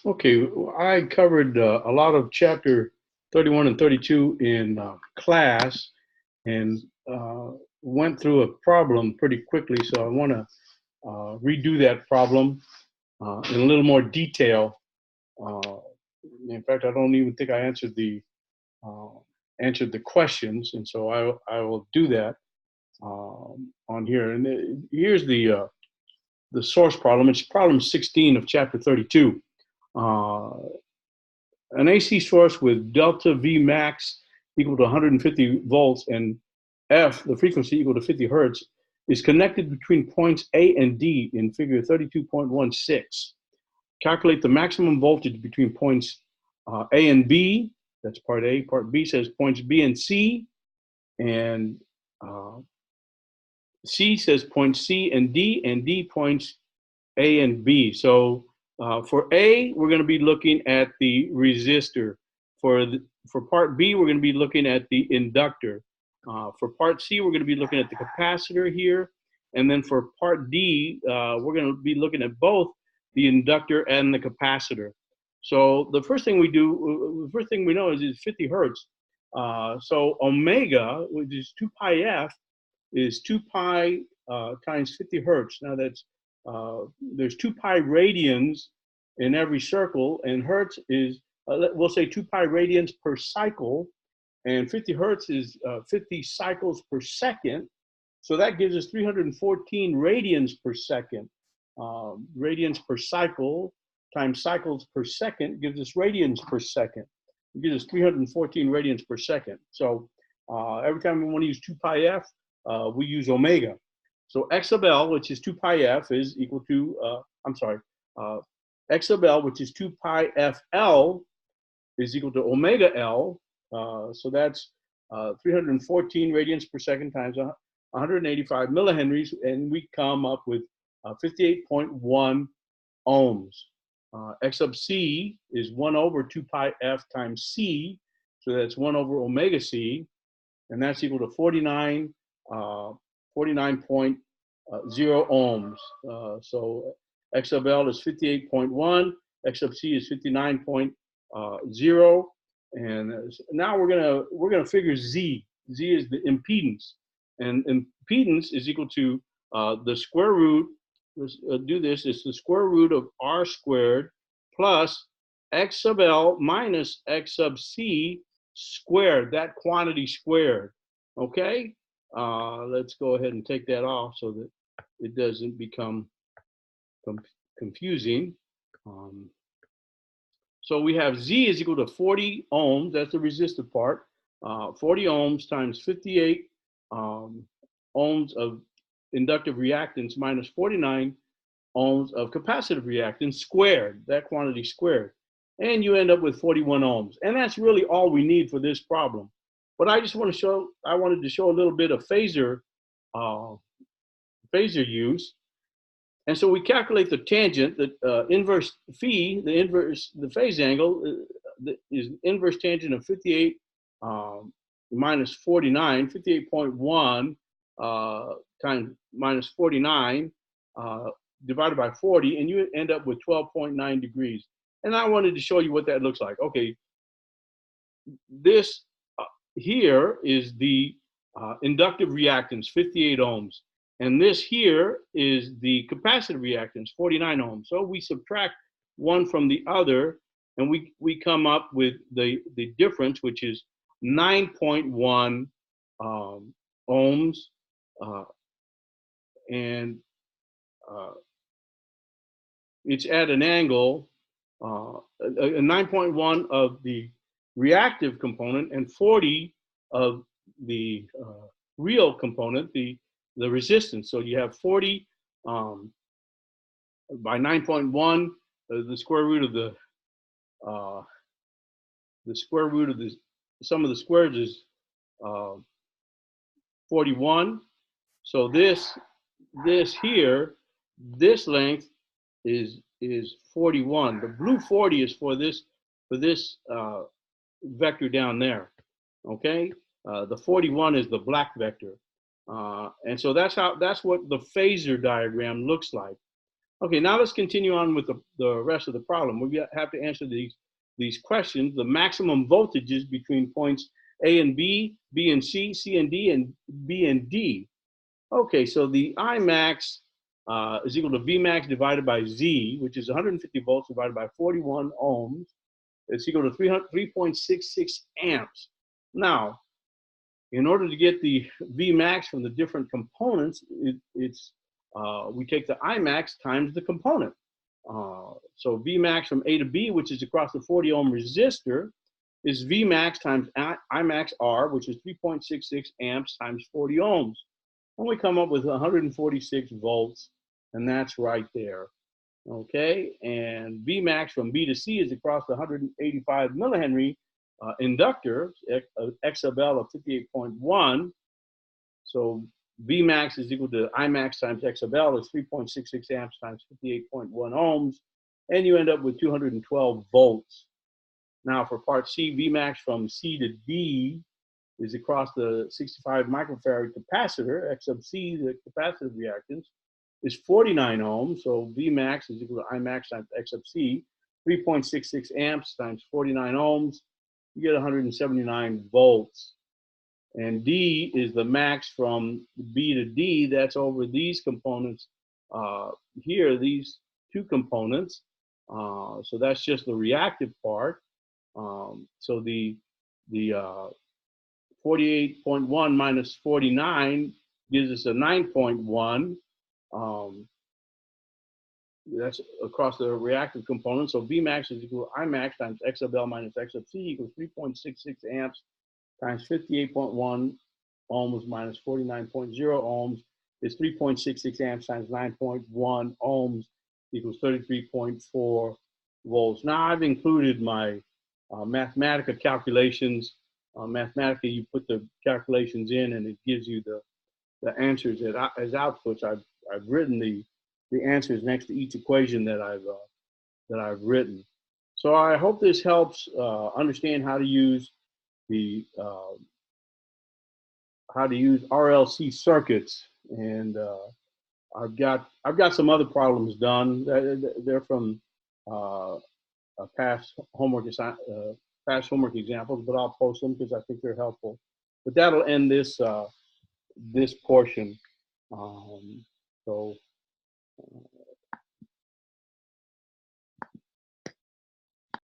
Okay, I covered a lot of chapter 31 and 32 in class and uh, went through a problem pretty quickly, so I want to redo that problem in a little more detail. Uh, in fact, I don't even think I uh, answered the questions, and so I will do that on here. And here's the source problem. It's problem 16 of chapter 32. Uh, an AC source with delta V max equal to 150 volts and F, the frequency equal to 50 hertz, is connected between points A and D in figure 32.16. Calculate the maximum voltage between points A and B. That's part A. Part B says points B and C. And uh, C says points C and D points A and B. So for A, we're going to be looking at the resistor. For part B, we're going to be looking at the inductor. For part C, we're going to be looking at the capacitor here. And then for part D, we're going to be looking at both the inductor and the capacitor. So the first thing we know is it's 50 hertz. So omega, which is 2 pi f, is 2 pi times 50 hertz. Now there's 2 pi radians in every circle, and hertz is, we'll say 2 pi radians per cycle, and 50 hertz is 50 cycles per second. So that gives us 314 radians per second. Radians per cycle times cycles per second gives us radians per second. It gives us 314 radians per second. So every time we want to use 2 pi f, we use omega. So x sub L, which is 2 pi f, is equal to, x sub L, which is 2 pi fL, is equal to omega L. So that's 314 radians per second times 185 millihenries, and we come up with 58.1 ohms. X sub C is 1 over 2 pi f times C, so that's 1 over omega C, and that's equal to 49.0 ohms. So X sub L is 58.1, X sub C is 59.0, and now we're gonna figure Z. Z is the impedance, and impedance is equal to the square root. Let's do this. It's the square root of R squared plus X sub L minus X sub C squared, that quantity squared. Okay, let's go ahead and take that off so that it doesn't become confusing. So we have Z is equal to 40 ohms, that's the resistive part, 40 ohms times 58 ohms of inductive reactance minus 49 ohms of capacitive reactance squared, that quantity squared. And you end up with 41 ohms. And that's really all we need for this problem. But I wanted to show a little bit of phasor use. And so we calculate the tangent, the inverse phi, the phase angle is inverse tangent of 58 minus 49, 58.1 times minus 49 divided by 40, and you end up with 12.9 degrees. And I wanted to show you what that looks like. Okay, this here is the inductive reactance, 58 ohms. And this here is the capacitive reactance, 49 ohms. So we subtract one from the other, and we come up with the difference, which is 9.1 ohms. And it's at an angle, 9.1 of the reactive component and 40 of the real component, the resistance. So you have 40 by 9.1, the square root of the sum of the squares is 41. So this here, this length is 41. The blue 40 is for this vector down there. Okay, the 41 is the black vector, and so that's what the phasor diagram looks like. Okay, now let's continue on with the rest of the problem. We have to answer these questions. The maximum voltages between points A and B, B and C, C and D, and B and D. Okay, so the Imax is equal to Vmax divided by Z, which is 150 volts divided by 41 ohms. It's equal to 3.66 amps. Now, in order to get the Vmax from the different components, we take the Imax times the component. So Vmax from A to B, which is across the 40 ohm resistor, is Vmax times Imax R, which is 3.66 amps times 40 ohms. And we come up with 146 volts, and that's right there. Okay, and Vmax from B to C is across the 185 millihenry inductor, X sub L of 58.1. So Vmax is equal to Imax times X sub L is 3.66 amps times 58.1 ohms, and you end up with 212 volts. Now for part C, Vmax from C to D is across the 65 microfarad capacitor, X sub C, the capacitive reactance, is 49 ohms. So Vmax is equal to Imax times X sub C, 3.66 amps times 49 ohms. You get 179 volts. And D is the max from B to D. That's over these components here, these two components. So that's just the reactive part. So the 48.1 minus 49 gives us a 9.1. That's across the reactive component. So Vmax is equal to Imax times X sub L minus X sub C equals 3.66 amps times 58.1 ohms minus 49.0 ohms is 3.66 amps times 9.1 ohms equals 33.4 volts. Now I've included my mathematical calculations. Mathematically, you put the calculations in and it gives you the answers as outputs. I've written the answers next to each equation that I've written. So I hope this helps understand how to use the RLC circuits, and I've got some other problems done. They're from past homework examples, but I'll post them because I think they're helpful. But that'll end this this portion. So